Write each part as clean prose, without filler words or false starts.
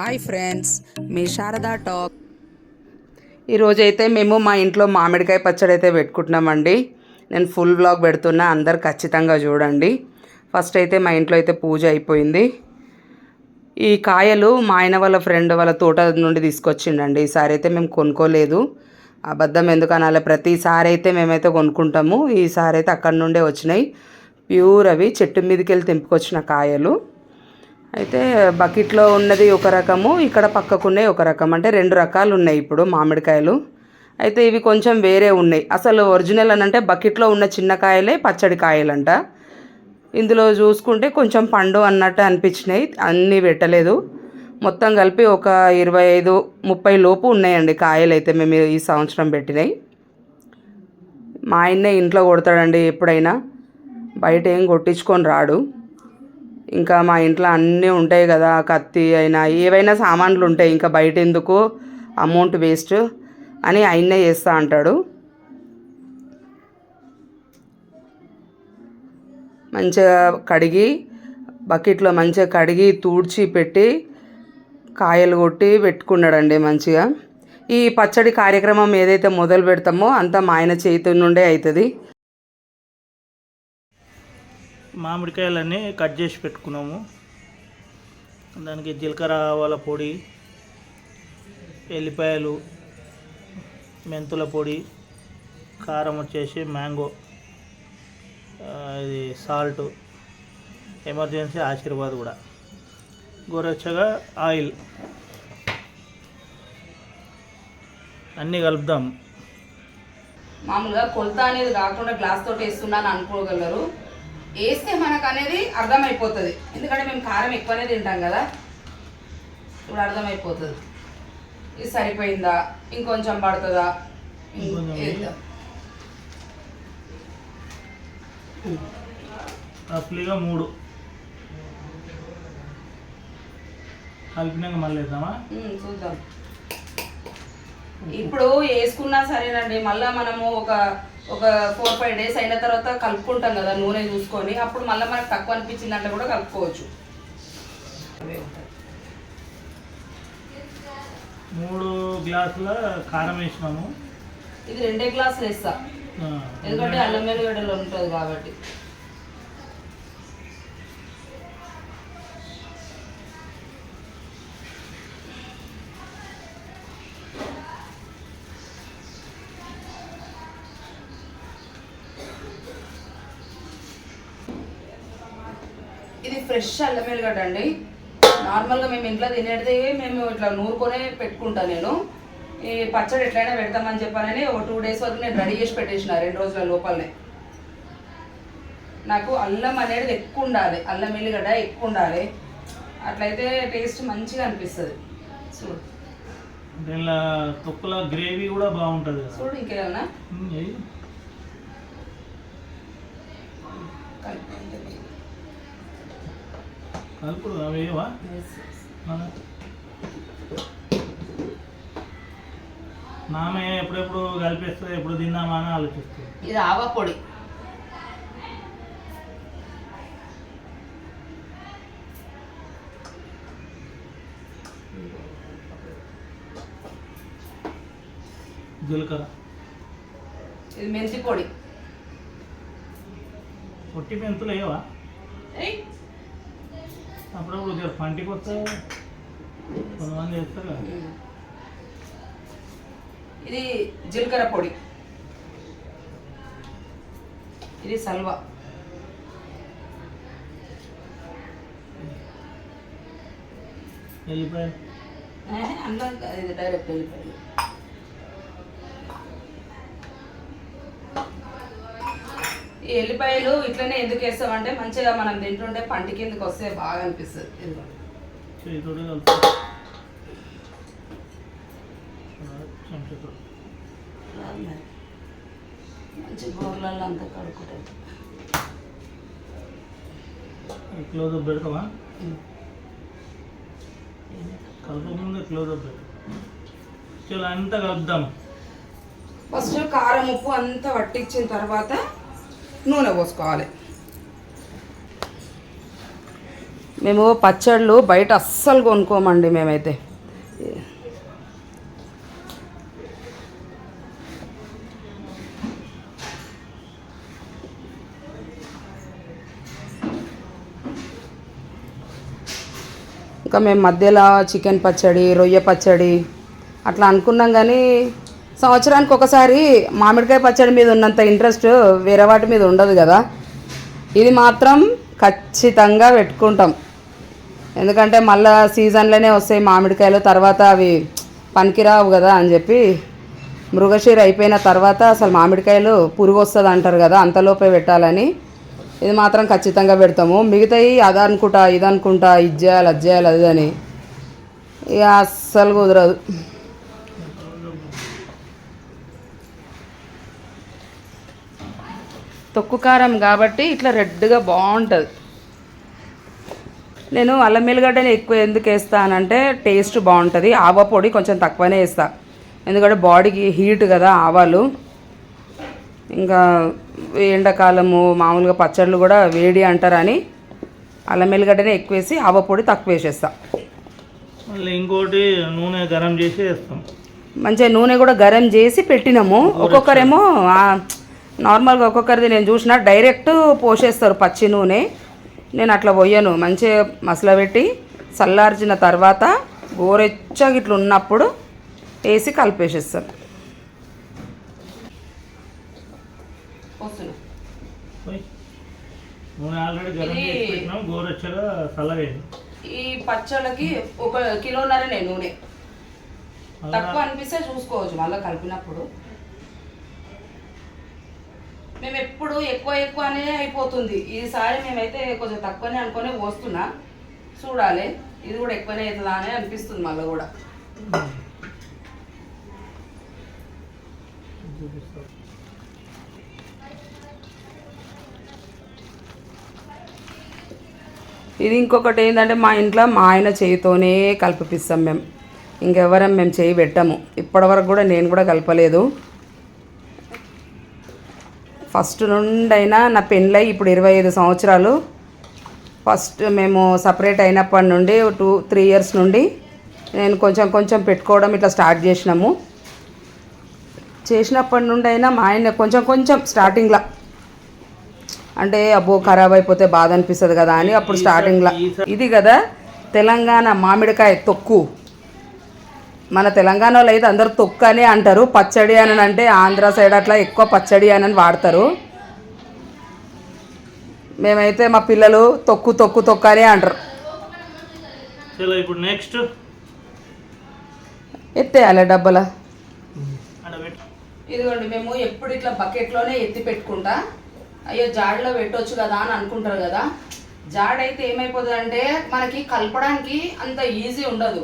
Hi friends, మీ Sharada talk. ఈరోజైతే మేము మా ఇంట్లో మామిడికాయ పచ్చడి అయితే పెట్టుకుంటున్నామండి. నేను ఫుల్ వ్లాగ్ పెడుతున్నా, అందరు ఖచ్చితంగా చూడండి. ఫస్ట్ అయితే మా ఇంట్లో అయితే పూజ అయిపోయింది. ఈ కాయలు మా ఆయన వాళ్ళ ఫ్రెండ్ వాళ్ళ తోట నుండి తీసుకొచ్చిండండి. ఈసారి అయితే మేము కొనుక్కోలేదు, అబద్ధం ఎందుకు అనాలి, ప్రతిసారి అయితే మేమైతే కొనుక్కుంటాము. ఈసారి అయితే అక్కడి నుండే వచ్చినాయి, ప్యూర్ అవి చెట్టు మీదకి వెళ్ళి తెంపుకొచ్చిన కాయలు. అయితే బకెట్లో ఉన్నది ఒక రకము, ఇక్కడ పక్కకున్నాయి ఒక రకం, అంటే రెండు రకాలు ఉన్నాయి ఇప్పుడు మామిడికాయలు. అయితే ఇవి కొంచెం వేరే ఉన్నాయి. అసలు ఒరిజినల్ అని అంటే బకెట్లో ఉన్న చిన్న కాయలే పచ్చడి కాయలంట. ఇందులో చూసుకుంటే కొంచెం పండు అన్నట్టు అనిపించినాయి, అన్నీ పెట్టలేదు. మొత్తం కలిపి ఒక 25-30 లోపు ఉన్నాయండి కాయలు అయితే మేము ఈ సంవత్సరం పెట్టినాయి. మా ఆయన్నే ఇంట్లో కొడతాడండి ఎప్పుడైనా, బయట ఏం కొట్టించుకొని రాడు. ఇంకా మా ఇంట్లో అన్నీ ఉంటాయి కదా, కత్తి అయినా ఏవైనా సామాన్లు ఉంటాయి, ఇంకా బయట ఎందుకు అమౌంట్ వేస్ట్ అని ఆయన్నే చేస్తా అంటాడు. మంచిగా కడిగి బకెట్లో మంచిగా కడిగి తూడ్చి పెట్టి కాయలు కొట్టి పెట్టుకున్నాడండి మంచిగా. ఈ పచ్చడి కార్యక్రమం ఏదైతే మొదలు పెడతామో అంతా మా ఆయన చేతి నుండే అవుతుంది. మామిడికాయలన్నీ కట్ చేసి పెట్టుకున్నాము. దానికి జీలకర్ర ఆవాల పొడి, ఎల్లిపాయలు, మెంతుల పొడి, కారం వచ్చేసి మ్యాంగో, ఇది సాల్ట్, ఎమర్జెన్సీ ఆశీర్వాద్ కూడా, గోరచ్చగా ఆయిల్ అన్నీ కలుపుదాం. మామూలుగా కొలత అనేది కాకుండా గ్లాస్ తోటి వేస్తున్నాను అనుకోగలరు, వేస్తే మనకు అనేది అర్థమైపోతుంది. ఎందుకంటే మేము కారం ఎక్కువనే తింటాం కదా, ఇప్పుడు అర్థమైపోతుంది ఇది సరిపోయిందా, ఇంకొంచెం పడుతుందా. రఫ్లీగా 3 కలిపినాక మళ్ళీ వేద్దామా, చూద్దాం. ఇప్పుడు వేసుకున్నా సరేనండి, మళ్ళీ మనము ఒక 4-5 డేస్ అయిన తర్వాత కలుపుకుంటాం కదా నూనె చూసుకొని, అప్పుడు మళ్ళీ మనకు తక్కువ అనిపించిందంటే కూడా కలుపుకోవచ్చు. 3 గ్లాసుల కారం వేసినాము. ఇది 2 గ్లాసులు వేస్తా, ఎందుకంటే అల్లం వెల్లిగడ్డలు ఉంటుంది కాబట్టి. ఇది ఫ్రెష్ అల్లం వెల్లిగడ్డ అండి. నార్మల్గా మేము ఇంట్లో తినేది మేము ఇట్లా నూరుకొనే పెట్టుకుంటాను నేను. ఈ పచ్చడి ఎట్లయినా పెడతామని చెప్పానని ఒక 2 డేస్ వరకు నేను రెడీ చేసి పెట్టేసిన, 2 రోజుల లోపలనే. నాకు అల్లం అనేది ఎక్కువ ఉండాలి, అల్లం వెల్లిగడ్డ ఎక్కువ ఉండాలి, అట్లయితే టేస్ట్ మంచిగా అనిపిస్తుంది. చూడు తొక్కల గ్రేవీ కూడా బాగుంటుంది. చూడు ఇంకేమన్నా కలుపు అవేవా, నామే ఎప్పుడెప్పుడు కలిపేస్తుంది, ఎప్పుడు తిన్నామా అని ఆలోచిస్తుంది. ఇది ఆవ పొడి, జీలకర్ర, ఇది మెంతి పొడి. పొట్టి మెంతులు వేయవా, అప్పుడప్పుడు జర పంటికి వస్తే కొంతమంది వేస్తారు కదా. ఇది జీలకర్ర పొడి, ఇది సల్వా, ఎల్లిపాయలు అన్నం ఇది డైరెక్ట్ ఎల్లిపాయలు. ఈ ఎల్లిపాయలు ఇట్లనే ఎందుకు వేస్తామంటే మంచిగా మనం తింటుంటే పంటి కిందకి వస్తే బాగా అనిపిస్తుంది. మంచి గోర్లలో అంతా కడుక్కుంటాయి. క్లోజప్ పెడతావా, కలపకముందే క్లోజప్ పెట్టు. చాలా అంతా కలుపుదాం. ఫస్ట్ కారం ఉప్పు అంతా పట్టించిన తర్వాత నూనె పోసుకోవాలి. మేము పచ్చళ్ళు బయట అస్సలు కొనుక్కోమండి మేమైతే. ఇంకా మేము మధ్యలో చికెన్ పచ్చడి, రొయ్య పచ్చడి అట్లా అనుకున్నాం, కానీ సంవత్సరానికి ఒకసారి మామిడికాయ పచ్చడి మీద ఉన్నంత ఇంట్రెస్ట్ వేరే వాటి మీద ఉండదు కదా. ఇది మాత్రం ఖచ్చితంగా పెట్టుకుంటాం, ఎందుకంటే మళ్ళీ సీజన్లోనే వస్తాయి మామిడికాయలు, తర్వాత అవి పనికిరావు కదా అని చెప్పి. మృగశిర అయిపోయిన తర్వాత అసలు మామిడికాయలు పురుగు వస్తుంది అంటారు కదా, అంతలోపే పెట్టాలని ఇది మాత్రం ఖచ్చితంగా పెడతాము. మిగతాయి అది అనుకుంటా ఇది అనుకుంటా, ఇది చేయాలి అది చేయాలి అది అని ఇక అస్సలు కుదరదు. తొక్కు కారం కాబట్టి ఇట్లా రెడ్గా బాగుంటుంది. నేను అల్లం వెల్లిగడ్డని ఎక్కువ ఎందుకు వేస్తానంటే టేస్ట్ బాగుంటుంది. ఆవ పొడి కొంచెం తక్కువనే వేస్తా, ఎందుకంటే బాడీకి హీట్ కదా ఆవాలు. ఇంకా ఎండాకాలము మామూలుగా పచ్చళ్ళు కూడా వేడి అంటారని అల్లం వెల్లిగడ్డనే ఎక్కువ వేసి ఆవ పొడి తక్కువ వేసేస్తా. మళ్ళీ ఇంకోటి నూనె గరం చేసి వేస్తాం. మంచిగా నూనె కూడా గరం చేసి పెట్టినాము. ఒక్కొక్కరేమో నార్మల్గా ఒక్కొక్కరిది నేను చూసిన డైరెక్ట్ పోసేస్తారు పచ్చి నూనె. నేను అట్లా పోయాను, మంచిగా మసల పెట్టి చల్లార్చిన తర్వాత గోరెచ్చగా ఇట్లా ఉన్నప్పుడు వేసి కలిపేసేస్తాను. నూనె ఆల్రెడీ గరం చేసి పెట్టినాం, గోరెచ్చగా చల్లగైంది. ఈ పచ్చళ్ళకి 1 కిలోన్నరనే నూనె, తక్కువ అనిపిస్తే చూసుకోవచ్చు మళ్ళీ కలిపినప్పుడు. మేము ఎప్పుడు ఎక్కువ అనే అయిపోతుంది, ఈసారి మేమైతే కొంచెం తక్కువనే అనుకునే పోస్తున్నా. చూడాలి, ఇది కూడా ఎక్కువనే అవుతుందా అని అనిపిస్తుంది మళ్ళీ కూడా. ఇది ఇంకొకటి ఏంటంటే మా ఇంట్లో మా ఆయన చేయితోనే కలిపిస్తాం మేము, ఇంకెవరం మేము చేయి పెట్టాము. ఇప్పటివరకు కూడా నేను కూడా కలపలేదు. ఫస్ట్ నుండైనా నా పెళ్ళై ఇప్పుడు 25 సంవత్సరాలు. ఫస్ట్ మేము సపరేట్ అయినప్పటి నుండి 2-3 ఇయర్స్ నుండి నేను కొంచెం పెట్టుకోవడం ఇట్లా స్టార్ట్ చేసినాము. చేసినప్పటి నుండి అయినా మా ఆయన కొంచెం స్టార్టింగ్లో అంటే అబ్బో ఖరాబ్ అయిపోతే బాధ అనిపిస్తుంది కదా అని అప్పుడు స్టార్టింగ్లో. ఇది కదా తెలంగాణ మామిడికాయ తొక్కు. మన తెలంగాణలో అయితే అందరూ తొక్కు అని అంటారు, పచ్చడి అని అంటే ఆంధ్ర సైడ్ అట్లా ఎక్కువ పచ్చడి అని వాడతారు. మేమైతే మా పిల్లలు తొక్కు అని అంటారు. ఇప్పుడు నెక్స్ట్ ఎత్తేయాలి డబ్బల. ఇదిగోండి మేము ఎప్పుడు ఇట్లా బకెట్లోనే ఎత్తి పెట్టుకుంటా. అయ్యో జాడలో పెట్టవచ్చు కదా అని అనుకుంటారు కదా. జాడ అయితే ఏమైపోతుంది అంటే మనకి కలపడానికి అంత ఈజీ ఉండదు,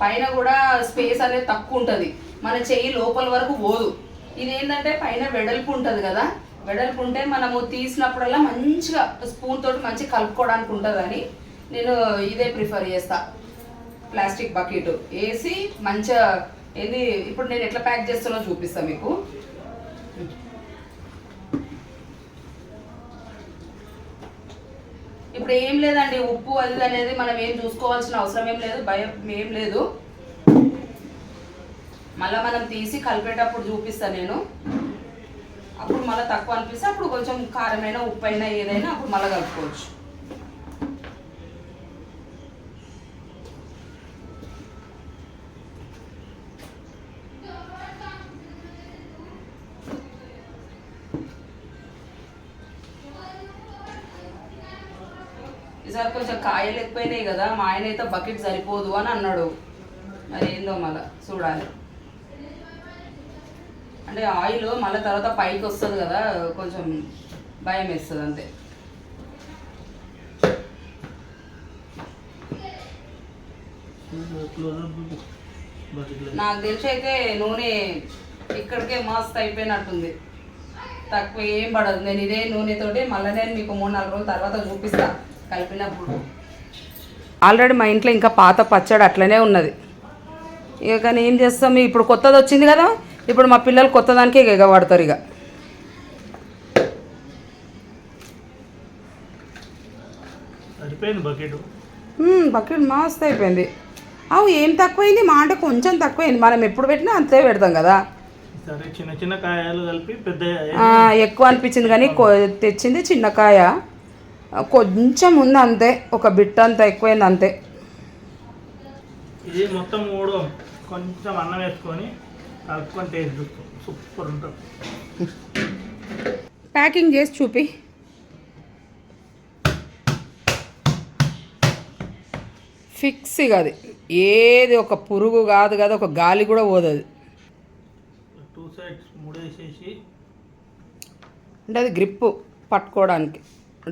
పైన కూడా స్పేస్ అనేది తక్కువ ఉంటుంది, మన చెయ్యి లోపల వరకు పోదు. ఇది ఏంటంటే పైన వెడల్పు ఉంటుంది కదా, వెడల్పు ఉంటే మనము తీసినప్పుడల్లా మంచిగా స్పూన్ తోటి మంచిగా కలుపుకోవడానికి ఉంటుందని నేను ఇదే ప్రిఫర్ చేస్తా. ప్లాస్టిక్ బకెట్ వేసి మంచిగా ఏది ఇప్పుడు నేను ఎట్లా ప్యాక్ చేస్తానో చూపిస్తాను మీకు. ఇప్పుడు ఏం లేదండి, ఉప్పు అది అనేది మనం ఏం చూసుకోవాల్సిన అవసరం ఏం లేదు, భయం ఏం లేదు. మళ్ళీ మనం తీసి కలిపేటప్పుడు చూపిస్తాను నేను. అప్పుడు మళ్ళీ తక్కువ అనిపిస్తే అప్పుడు కొంచెం కారమైనా ఉప్పు అయినా ఏదైనా అప్పుడు మళ్ళీ కలుపుకోవచ్చు. ఈసారి కొంచెం కాయలు ఎక్కువైనాయి కదా, మా ఆయన అయితే బకెట్ సరిపోదు అని అన్నాడు. మరి ఏందో మళ్ళీ చూడాలి. అంటే ఆయిల్ మళ్ళీ తర్వాత పైకి వస్తుంది కదా, కొంచెం భయం వేస్తుంది అంతే. నాకు తెలిసి అయితే నూనె ఇక్కడికే మస్తు అయిపోయినట్టుంది, తక్కువ ఏం పడదు. నేను ఇదే నూనెతోటి మళ్ళీ నేను మీకు 3-4 రోజుల తర్వాత చూపిస్తా కలిపినప్పుడు. ఆల్రెడీ మా ఇంట్లో ఇంకా పాత పచ్చడి అట్లనే ఉన్నది. ఇక కానీ ఏం చేస్తాం, ఇప్పుడు కొత్తది వచ్చింది కదా, ఇప్పుడు మా పిల్లలు కొత్త దానికే ఎగబడతారు. ఇక సరిపోయింది బకెట్. బకెట్ మస్తు అయిపోయింది. అవు ఏం తక్కువైంది? మా అంటే కొంచెం తక్కువైంది. మనం ఎప్పుడు పెట్టినా అంతే పెడతాం కదా. సరే చిన్న చిన్న కాయలు కలిపి పెద్ద ఎక్కువ అనిపించింది కానీ తెచ్చింది చిన్న కాయ, కొంచెం ఉంది అంతే, ఒక బిట్ అంత ఎక్కువైంది అంతే. ఇది మొత్తం మూడు కొంచెం అన్నం వేసుకొని కలుపుకొని టేస్ట్ చూస్తాం, సూపర్ ఉంటుంది. ప్యాకింగ్ చేసి చూపి. ఫిక్స్ ఇక అది ఏది ఒక పురుగు కాదు కదా, ఒక గాలి కూడా పోదు అది. 2 సైడ్స్ మూడేసేసి అంటే అది గ్రిప్ పట్టుకోవడానికి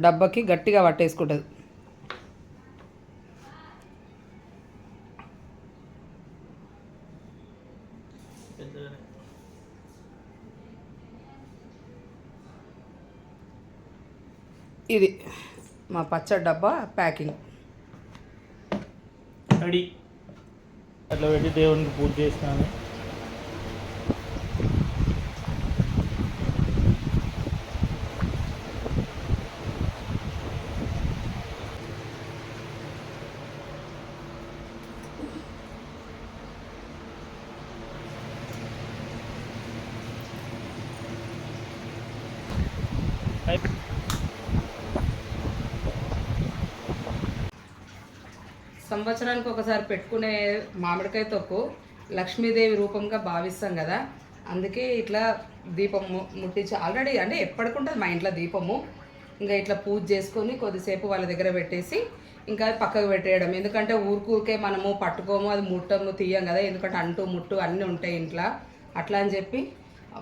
డబ్బాకి గట్టిగా పట్టేసుకుంటుంది. ఇది మా పచ్చడి డబ్బా ప్యాకింగ్ రెడీ. అట్లా పెట్టి దేవునికి పూజ చేసినాను. సంవత్సరానికి ఒకసారి పెట్టుకునే మామిడికాయ తొక్కు లక్ష్మీదేవి రూపంగా భావిస్తాం కదా, అందుకే ఇట్లా దీపం ముట్టించి ఆల్రెడీ అంటే ఎప్పటికుంటుంది మా ఇంట్లో దీపము. ఇంకా ఇట్లా పూజ చేసుకొని కొద్దిసేపు వాళ్ళ దగ్గర పెట్టేసి ఇంకా పక్కకు పెట్టేయడం. ఎందుకంటే ఊరికే మనము పట్టుకోము, అది ముట్టము తీయం కదా, ఎందుకంటే అంటు ముట్టు అన్నీ ఉంటాయి ఇంట్లో. అట్లా అని చెప్పి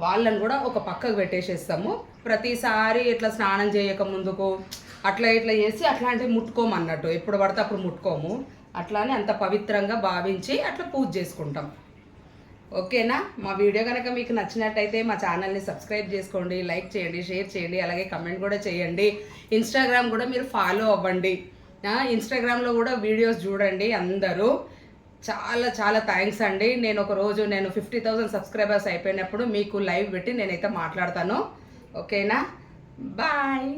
వాళ్ళని కూడా ఒక పక్కకు పెట్టేసేస్తాము. ప్రతిసారి ఇట్లా స్నానం చేయక ముందుకు అట్లా ఇట్లా చేసి అట్లాంటివి ముట్టుకోము అన్నట్టు, ఎప్పుడు పడితే అప్పుడు ముట్టుకోము. అట్లానే అంత పవిత్రంగా భావించి అట్లా పూజ చేసుకుంటాం. ఓకేనా? మా వీడియో కనుక మీకు నచ్చినట్టయితే మా ఛానల్ని సబ్స్క్రైబ్ చేసుకోండి, లైక్ చేయండి, షేర్ చేయండి, అలాగే కమెంట్ కూడా చేయండి. ఇన్స్టాగ్రామ్ కూడా మీరు ఫాలో అవ్వండి. ఇన్స్టాగ్రామ్లో కూడా వీడియోస్ చూడండి అందరూ. చాలా చాలా థ్యాంక్స్ అండి. నేను ఒక రోజు 50,000 సబ్స్క్రైబర్స్ అయిపోయినప్పుడు మీకు లైవ్ పెట్టి నేనైతే మాట్లాడతాను. ఓకేనా? బాయ్.